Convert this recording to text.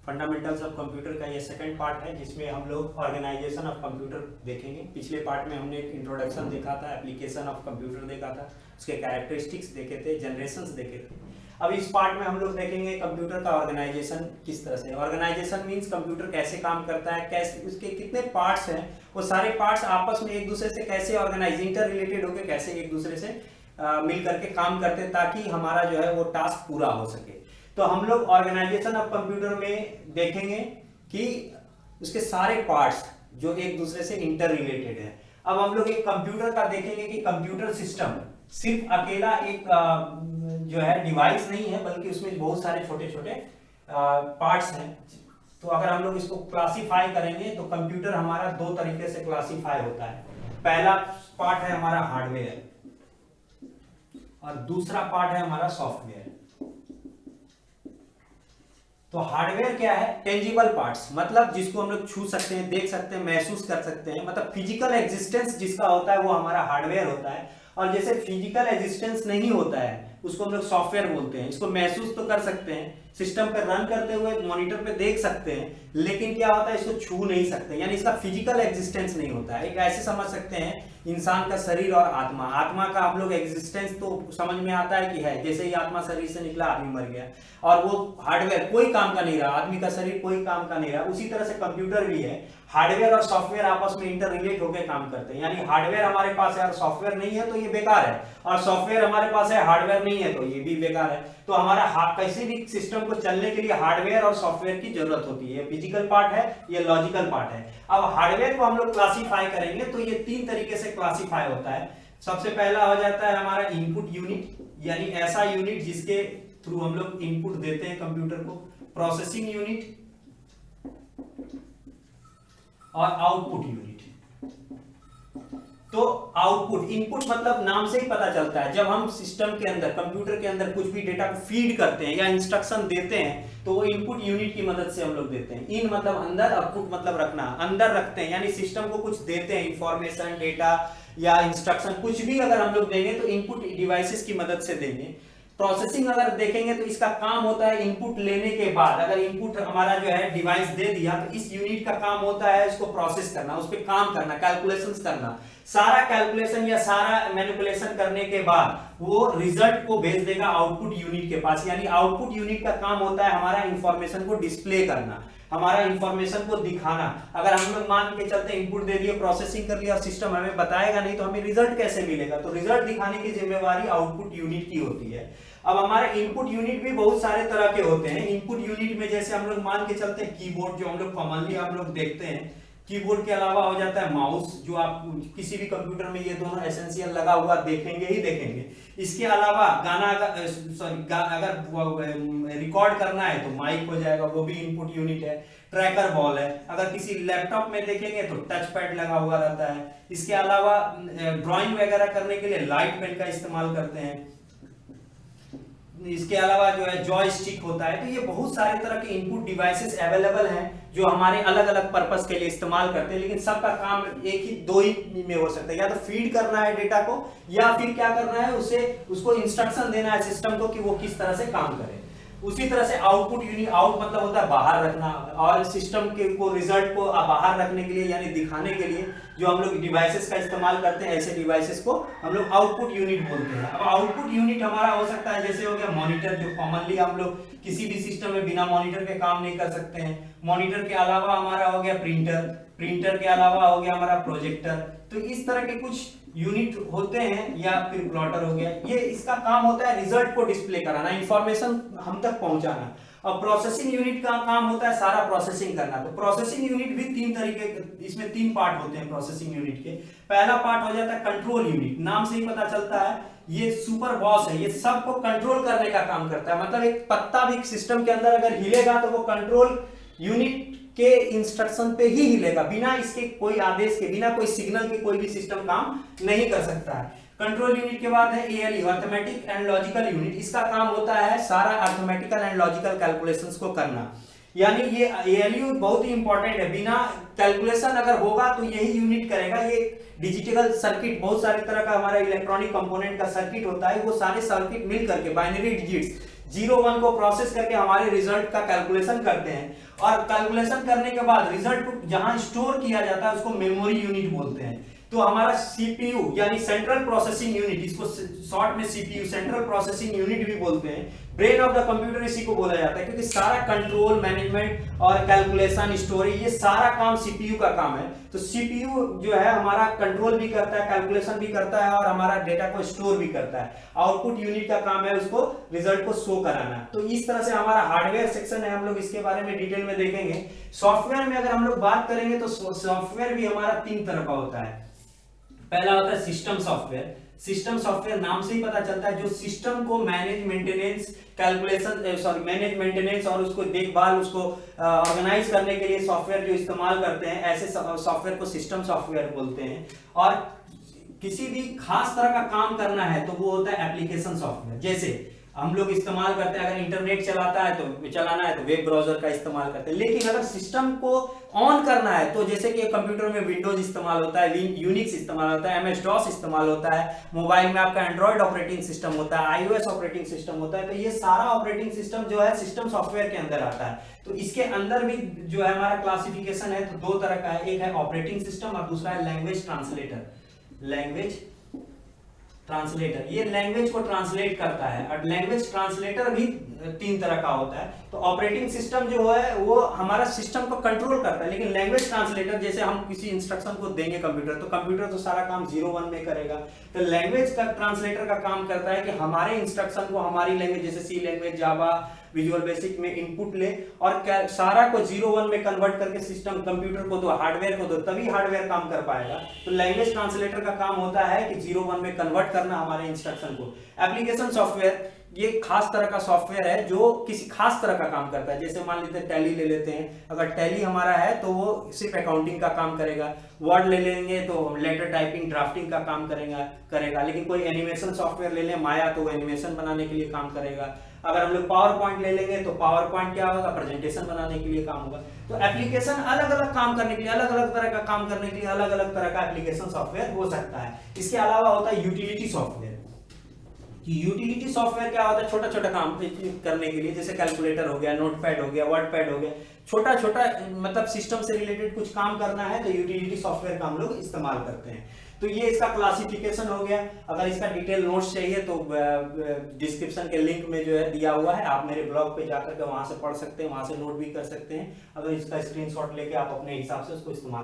Fundamentals of computer का ये second part है जिसमें हम लोग ऑर्गेनाइजेशन ऑफ कंप्यूटर देखेंगे। पिछले पार्ट में हमने एक इंट्रोडक्शन देखा था, एप्लीकेशन ऑफ कंप्यूटर देखा था, उसके कैरेक्टरिस्टिक्स देखे थे, जनरेशंस देखे थे। अब इस पार्ट में हम लोग देखेंगे कंप्यूटर का ऑर्गेनाइजेशन किस तरह से। ऑर्गेनाइजेशन मींस कंप्यूटर कैसे काम करता है, कैसे उसके कितने पार्ट्स हैं, वो सारे पार्ट्स आपस में एक दूसरे से कैसे ऑर्गेनाइज इंटर रिलेटेड होकर कैसे एक दूसरे से मिल करके काम करते हैं ताकि हमारा जो है वो टास्क पूरा हो सके। तो हम लोग ऑर्गेनाइजेशन ऑफ कंप्यूटर में देखेंगे कि उसके सारे पार्ट्स जो एक दूसरे से इंटर रिलेटेड है। अब हम लोग एक कंप्यूटर का देखेंगे कि कंप्यूटर सिस्टम सिर्फ अकेला एक जो है डिवाइस नहीं है, बल्कि उसमें बहुत सारे छोटे छोटे पार्ट्स हैं। तो अगर हम लोग इसको क्लासिफाई करेंगे तो कंप्यूटर हमारा दो तरीके से क्लासिफाई होता है। पहला पार्ट है हमारा हार्डवेयर और दूसरा पार्ट है हमारा सॉफ्टवेयर। तो हार्डवेयर क्या है? टेंजिबल पार्ट्स, मतलब जिसको हम लोग छू सकते हैं, देख सकते हैं, महसूस कर सकते हैं, मतलब फिजिकल एग्जिस्टेंस जिसका होता है वो हमारा हार्डवेयर होता है। और जैसे फिजिकल एग्जिस्टेंस नहीं होता है उसको हम लोग सॉफ्टवेयर बोलते हैं। इसको महसूस तो कर सकते हैं, सिस्टम पे रन करते हुए मॉनिटर पे देख सकते हैं, लेकिन क्या होता है इसको छू नहीं सकते, यानी इसका फिजिकल एग्जिस्टेंस नहीं होता है। एक ऐसे समझ सकते हैं इंसान का शरीर और आत्मा। आत्मा का हम लोग एग्जिस्टेंस तो समझ में आता है कि है, जैसे ही आत्मा शरीर से निकला आदमी मर गया और वो हार्डवेयर कोई काम का नहीं रहा, आदमी का शरीर कोई काम का नहीं रहा। उसी तरह से कंप्यूटर भी है, हार्डवेयर और सॉफ्टवेयर आपस में इंटर रिलेट होकर काम करते हैं। यानी हार्डवेयर हमारे पास है और सॉफ्टवेयर नहीं है तो ये बेकार है, और सॉफ्टवेयर हमारे पास है हार्डवेयर नहीं है तो ये भी बेकार है। तो हमारा किसी भी सिस्टम को चलने के लिए हार्डवेयर और सॉफ्टवेयर की जरूरत होती है। फिजिकल पार्ट है, ये लॉजिकल पार्ट है। अब हार्डवेयर को हम लोग क्लासिफाई करेंगे तो ये तीन तरीके से क्लासिफाई होता है। सबसे पहला हो जाता है हमारा इनपुट यूनिट, यानी ऐसा यूनिट जिसके थ्रू हम लोग इनपुट देते हैं कंप्यूटर को। प्रोसेसिंग यूनिट और आउटपुट यूनिट। तो आउटपुट, इनपुट मतलब नाम से ही पता चलता है, जब हम सिस्टम के अंदर कंप्यूटर के अंदर कुछ भी डेटा को फीड करते हैं या इंस्ट्रक्शन देते हैं तो वो इनपुट यूनिट की मदद से हम लोग देते हैं। इन मतलब अंदर, आउटपुट मतलब रखना, अंदर रखते हैं, यानी सिस्टम को कुछ देते हैं, इंफॉर्मेशन, डेटा या इंस्ट्रक्शन कुछ भी अगर हम लोग देंगे तो इनपुट डिवाइसेस की मदद से देंगे। प्रोसेसिंग अगर देखेंगे तो इसका काम होता है इनपुट लेने के बाद, अगर इनपुट हमारा जो है डिवाइस दे दिया तो इस यूनिट का काम होता है इसको प्रोसेस करना, उस पर काम करना, कैलकुलेशंस करना। सारा कैलकुलेशन या सारा मैनिपुलेशन करने के बाद वो रिजल्ट को भेज देगा आउटपुट यूनिट के पास। यानी आउटपुट यूनिट का काम होता है हमारा इंफॉर्मेशन को डिस्प्ले करना, हमारा इंफॉर्मेशन को दिखाना। अगर हम लोग मान के चलते इनपुट दे दिए, प्रोसेसिंग कर लिया और सिस्टम हमें बताएगा नहीं तो हमें रिजल्ट कैसे मिलेगा? तो रिजल्ट दिखाने की जिम्मेवारी आउटपुट यूनिट की होती है। अब हमारे इनपुट यूनिट भी बहुत सारे तरह के होते हैं। इनपुट यूनिट में जैसे हम लोग मान के चलते हैं कीबोर्ड, जो हम लोग कॉमनली हम लोग देखते हैं। कीबोर्ड के अलावा हो जाता है माउस, जो आप किसी भी कंप्यूटर में ये दोनों एसेंशियल लगा हुआ देखेंगे ही देखेंगे। इसके अलावा गाना अगर रिकॉर्ड करना है तो माइक हो जाएगा, वो भी इनपुट यूनिट है। ट्रैकर बॉल है, अगर किसी लैपटॉप में देखेंगे तो टच पैड लगा हुआ रहता है। इसके अलावा ड्राइंग वगैरह करने के लिए लाइट पेन का इस्तेमाल करते हैं। इसके अलावा जो है जॉयस्टिक होता है। तो ये बहुत सारे तरह के इनपुट डिवाइसेस अवेलेबल हैं जो हमारे अलग अलग पर्पस के लिए इस्तेमाल करते हैं, लेकिन सबका काम एक ही दो ही में हो सकता है, या तो फीड करना है डेटा को या फिर क्या करना है उसको इंस्ट्रक्शन देना है सिस्टम को कि वो किस तरह से काम करे। उसी तरह से आउटपुट यूनिट, आउट मतलब होता है बाहर रखना, और सिस्टम के को रिजल्ट को बाहर रखने के लिए यानी दिखाने के लिए जो हम लोग डिवाइसेस का इस्तेमाल करते हैं, ऐसे डिवाइसेस को हम लोग आउटपुट यूनिट बोलते हैं। अब आउटपुट यूनिट हमारा हो सकता है जैसे हो गया मॉनिटर, जो कॉमनली हम लोग किसी भी सिस्टम में बिना मॉनिटर के काम नहीं कर सकते हैं। मॉनिटर के अलावा हमारा हो गया प्रिंटर, प्रिंटर के अलावा हो गया हमारा प्रोजेक्टर। तो इस तरह के कुछ यूनिट होते हैं, या फिर प्लॉटर हो गया। ये इसका काम होता है रिजल्ट को डिस्प्ले कराना, इंफॉर्मेशन हम तक पहुंचाना। और प्रोसेसिंग यूनिट का काम होता है सारा प्रोसेसिंग करना। तो प्रोसेसिंग यूनिट भी तीन तरीके, इसमें तीन पार्ट होते हैं प्रोसेसिंग यूनिट के। पहला पार्ट हो जाता है कंट्रोल यूनिट, नाम से ही पता चलता है ये सुपर बॉस है, ये सबको कंट्रोल करने का काम करता है। मतलब एक पत्ता भी सिस्टम के अंदर अगर हिलेगा तो वो कंट्रोल यूनिट के इंस्ट्रक्शन पे ही हिलेगा, बिना इसके कोई आदेश के, बिना कोई सिग्नल के कोई भी सिस्टम काम नहीं कर सकता है। कंट्रोल यूनिट के बाद है ALU, arithmetic and logical unit. इसका काम होता है सारा अर्थमेटिकल एंड लॉजिकल कैलकुलेशंस को करना। यानी ये एएलयू बहुत ही इंपॉर्टेंट है, बिना कैलकुलेशन अगर होगा तो यही यूनिट करेगा। ये डिजिटल सर्किट, बहुत सारे तरह का हमारा इलेक्ट्रॉनिक कंपोनेंट का सर्किट होता है, वो सारे सर्किट मिल करके बाइनरी डिजिट्स 0 1 को प्रोसेस करके हमारे रिजल्ट का कैलकुलेशन करते हैं, और कैलकुलेशन करने के बाद रिजल्ट को जहां स्टोर किया जाता है उसको मेमोरी यूनिट बोलते हैं। तो हमारा सीपीयू यानी सेंट्रल प्रोसेसिंग यूनिट, इसको शॉर्ट में सीपीयू सेंट्रल प्रोसेसिंग यूनिट भी बोलते हैं, ब्रेन ऑफ द कंप्यूटर इसी को बोला जाता है, क्योंकि सारा कंट्रोल, मैनेजमेंट और कैलकुलेशन, स्टोरेज, ये सारा काम सीपीयू का काम है। तो सीपीयू जो है हमारा कंट्रोल भी करता है, कैलकुलेशन भी करता है और हमारा डेटा को स्टोर भी करता है। आउटपुट यूनिट का काम है उसको रिजल्ट को शो कराना। तो इस तरह से हमारा हार्डवेयर सेक्शन है, हम लोग इसके बारे में डिटेल में देखेंगे। सॉफ्टवेयर में अगर हम लोग बात करेंगे तो सॉफ्टवेयर भी हमारा 3 तरह का होता है। पहला होता है सिस्टम सॉफ्टवेयर। सिस्टम सॉफ्टवेयर नाम से ही पता चलता है, जो सिस्टम को manage, maintenance, calculation, manage, maintenance और उसको देखभाल, उसको ऑर्गेनाइज करने के लिए सॉफ्टवेयर जो इस्तेमाल करते हैं, ऐसे सॉफ्टवेयर को सिस्टम सॉफ्टवेयर बोलते हैं। और किसी भी खास तरह का काम करना है तो वो होता है एप्लीकेशन सॉफ्टवेयर। जैसे हम लोग इस्तेमाल करते हैं, अगर इंटरनेट चलाना है तो वेब ब्राउजर का इस्तेमाल करते हैं। लेकिन अगर सिस्टम को ऑन करना है तो जैसे कि कंप्यूटर में विंडोज इस्तेमाल होता है, यूनिक्स इस्तेमाल होता है, MS DOS इस्तेमाल होता है, मोबाइल में आपका एंड्रॉइड ऑपरेटिंग सिस्टम होता है, iOS ऑपरेटिंग सिस्टम होता है। तो ये सारा ऑपरेटिंग सिस्टम जो है सिस्टम सॉफ्टवेयर के अंदर आता है। तो इसके अंदर भी जो है हमारा क्लासिफिकेशन है तो 2 तरह का है, एक है ऑपरेटिंग सिस्टम और दूसरा है लैंग्वेज ट्रांसलेटर। लैंग्वेज ट्रांसलेटर ये लैंग्वेज को ट्रांसलेट करता है, और लैंग्वेज ट्रांसलेटर भी 3 तरह का होता है। तो ऑपरेटिंग सिस्टम जो है वो हमारा सिस्टम को कंट्रोल करता है, लेकिन लैंग्वेज ट्रांसलेटर जैसे हम किसी इंस्ट्रक्शन को देंगे कंप्यूटर, तो कंप्यूटर तो सारा काम 0 1 में करेगा। तो लैंग्वेज का ट्रांसलेटर का काम करता है कि हमारे इंस्ट्रक्शन को हमारी लैंग्वेज, जैसे सी लैंग्वेज, जावा, विजुअल बेसिक में इनपुट ले और सारा को 0 1 में कन्वर्ट करके सिस्टम कंप्यूटर को दो, हार्डवेयर को दो, तभी हार्डवेयर काम कर पाएगा। तो लैंग्वेज ट्रांसलेटर का काम होता है कि 0 1 में कन्वर्ट करना हमारे इंस्ट्रक्शन को। एप्लीकेशन सॉफ्टवेयर ये खास तरह का सॉफ्टवेयर है जो किसी खास तरह का काम करता है। जैसे मान लेते हैं टैली ले लेते हैं, अगर टैली हमारा है तो वो सिर्फ अकाउंटिंग का काम करेगा। वर्ड ले लेंगे तो लेटर टाइपिंग, ड्राफ्टिंग का काम करेगा। लेकिन कोई एनिमेशन सॉफ्टवेयर ले लें, माया, तो वो एनिमेशन बनाने के लिए काम करेगा। अगर हम लोग पावर पॉइंट ले लेंगे तो पावर पॉइंट क्या होगा, प्रेजेंटेशन बनाने के लिए काम होगा। तो एप्लीकेशन अलग अलग काम करने के लिए, अलग अलग तरह का काम करने के लिए अलग अलग तरह का एप्लीकेशन सॉफ्टवेयर हो सकता है। इसके अलावा होता है यूटिलिटी सॉफ्टवेयर। यूटिलिटी सॉफ्टवेयर क्या होता है, छोटा छोटा काम करने के लिए, जैसे कैलकुलेटर हो गया, नोटपैड हो गया, वर्डपैड हो गया, छोटा छोटा मतलब सिस्टम से रिलेटेड कुछ काम करना है तो यूटिलिटी सॉफ्टवेयर का हम लोग इस्तेमाल करते हैं। तो ये इसका क्लासिफिकेशन हो गया। अगर इसका डिटेल नोट्स चाहिए तो डिस्क्रिप्शन के लिंक में जो है दिया हुआ है, आप मेरे ब्लॉग पे जाकर के वहां से पढ़ सकते हैं, वहां से नोट भी कर सकते हैं। अगर इसका स्क्रीनशॉट लेके आप अपने हिसाब से उसको इस्तेमाल